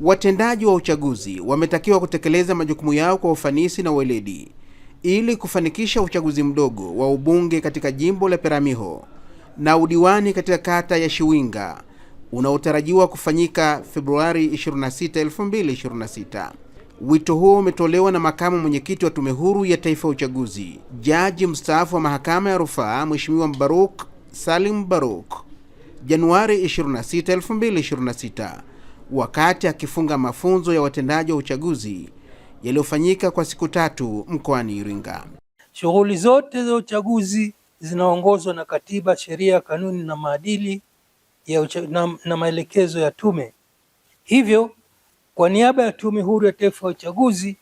Watendaji wa uchaguzi wametakiwa kutekeleza majukumu yao kwa ufanisi na weledi ili kufanikisha uchaguzi mdogo wa ubunge katika jimbo la Peramiho na udiwani katika kata ya Shiwinga unaotarajiwa kufanyika Februari 26, 2026. Wito huo umetolewa na makamu mwenyekiti wa Tume Huru ya Taifa ya Uchaguzi, Jaji mstaafu wa Mahakama ya Rufaa Mheshimiwa Mbaruk Salim Baruk, Januari 26, 2026, wakati akifunga mafunzo ya watendaji wa uchaguzi yaliyofanyika kwa siku 3 mkoani Iringa. Shughuli zote za uchaguzi zinaongozwa na katiba, sheria, kanuni na maadili na maelekezo ya tume. Hivyo, kwa niaba ya Tume Huru ya Taifa ya Uchaguzi,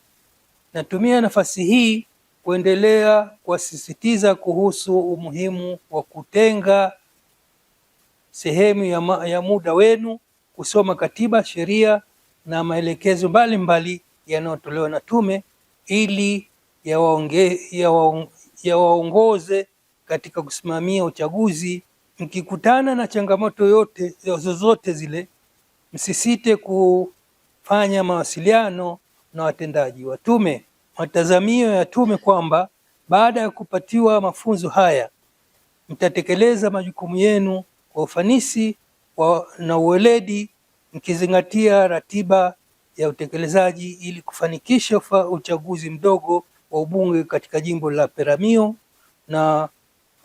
natumia nafasi hii kuendelea kuwasisitiza kuhusu umuhimu wa kutenga sehemu ya muda wenu kusoma katiba, sheria na maelekezo mbalimbali yanayotolewa na tume ili yawaongoze katika kusimamia uchaguzi. Mkikutana na changamoto zozote zile, msisite kufanya mawasiliano na watendaji wa tume. Matazamio ya tume kwamba baada ya kupatiwa mafunzo haya mtatekeleza majukumu yenu kwa ufanisi na uweledi, mkizingatia ratiba ya utekelezaji ili kufanikisha uchaguzi mdogo wa ubunge katika jimbo la Peramiho na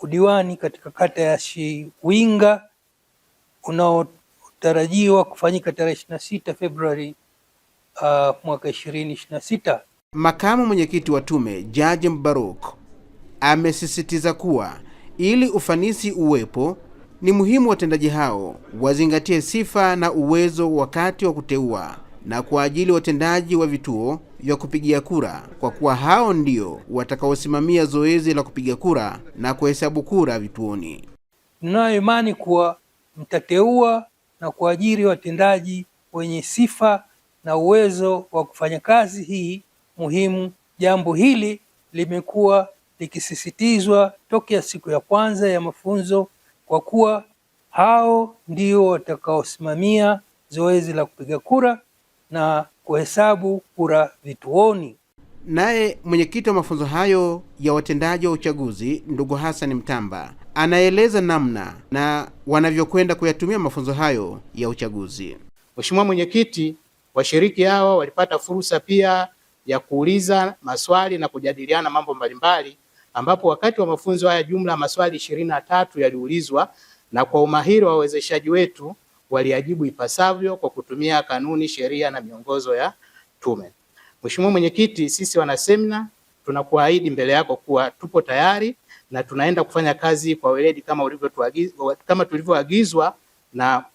udiwani katika kata ya Shiwinga unaotarajiwa kufanyika tarehe 26 Februari mwaka 2026. Makamu mwenyekiti wa tume, Jaji Mbaruk, amesisitiza kuwa ili ufanisi uwepo, ni muhimu watendaji hao wazingatie sifa na uwezo wakati wa kuteua na kuajili watendaji wa vituo vya kupigia kura, kwa kuwa hao ndio watakaosimamia zoezi la kupiga kura na kuhesabu kura vituoni. Ninayo imani kuwa mtateua na kuajiri watendaji wenye sifa na uwezo wa kufanya kazi hii muhimu. Jambo hili limekuwa likisisitizwa tokea siku ya kwanza ya mafunzo, kwa kuwa hao ndio watakaosimamia zoezi la kupiga kura na kuhesabu kura vituoni. Naye mwenyekiti wa mafunzo hayo ya watendaji wa uchaguzi, ndugu Hassan Mtamba, anaeleza namna na wanavyokwenda kuyatumia mafunzo hayo ya uchaguzi. Mheshimiwa Mwenyekiti, washiriki hawa walipata fursa pia ya kuuliza maswali na kujadiliana mambo mbalimbali, ambapo wakati wa mafunzo haya jumla maswali 23 yaliulizwa, na kwa umahiri wa wawezeshaji wetu waliajibu ipasavyo kwa kutumia kanuni, sheria na miongozo ya tume. Mheshimiwa Mwenyekiti, sisi wana semina tunakuahidi mbele yako kuwa tupo tayari na tunaenda kufanya kazi kwa weledi kama tulivyoagizwa na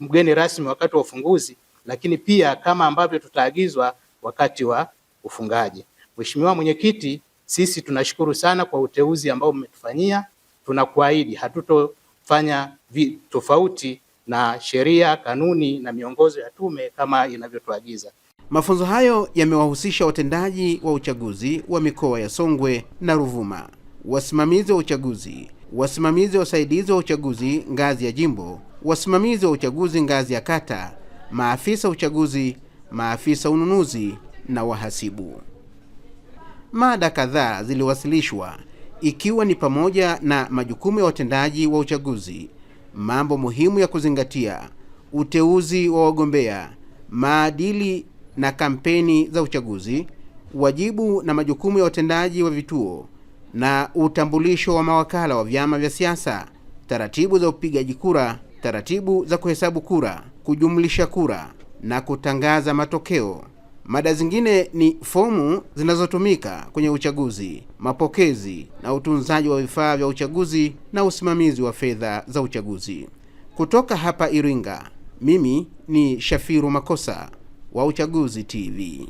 mgeni rasmi wakati wa ufunguzi, lakini pia kama ambavyo tutaagizwa wakati wa ufungaji. Mheshimiwa Mwenyekiti, sisi tunashukuru sana kwa uteuzi ambao mmetufanyia. Tunakuahidi hatutofanya tofauti na sheria, kanuni na miongozo ya tume kama inavyotuagiza. Mafunzo hayo yamewahusisha watendaji wa uchaguzi wa mikoa ya Songwe na Ruvuma, wasimamizi wa uchaguzi, wasimamizi wasaidizi wa uchaguzi ngazi ya jimbo, wasimamizi wa uchaguzi ngazi ya kata, maafisa uchaguzi, maafisa ununuzi na wahasibu. Mada kadhaa ziliwasilishwa ikiwa ni pamoja na majukumu ya watendaji wa uchaguzi, mambo muhimu ya kuzingatia, uteuzi wa wagombea, maadili na kampeni za uchaguzi, wajibu na majukumu ya watendaji wa vituo na utambulisho wa mawakala wa vyama vya siasa, taratibu za upigaji kura, taratibu za kuhesabu kura, kujumlisha kura na kutangaza matokeo. Mada zingine ni fomu zinazotumika kwenye uchaguzi, mapokezi na utunzaji wa vifaa vya uchaguzi na usimamizi wa fedha za uchaguzi. Kutoka hapa Iringa, mimi ni Shafiru Makosa wa Uchaguzi TV.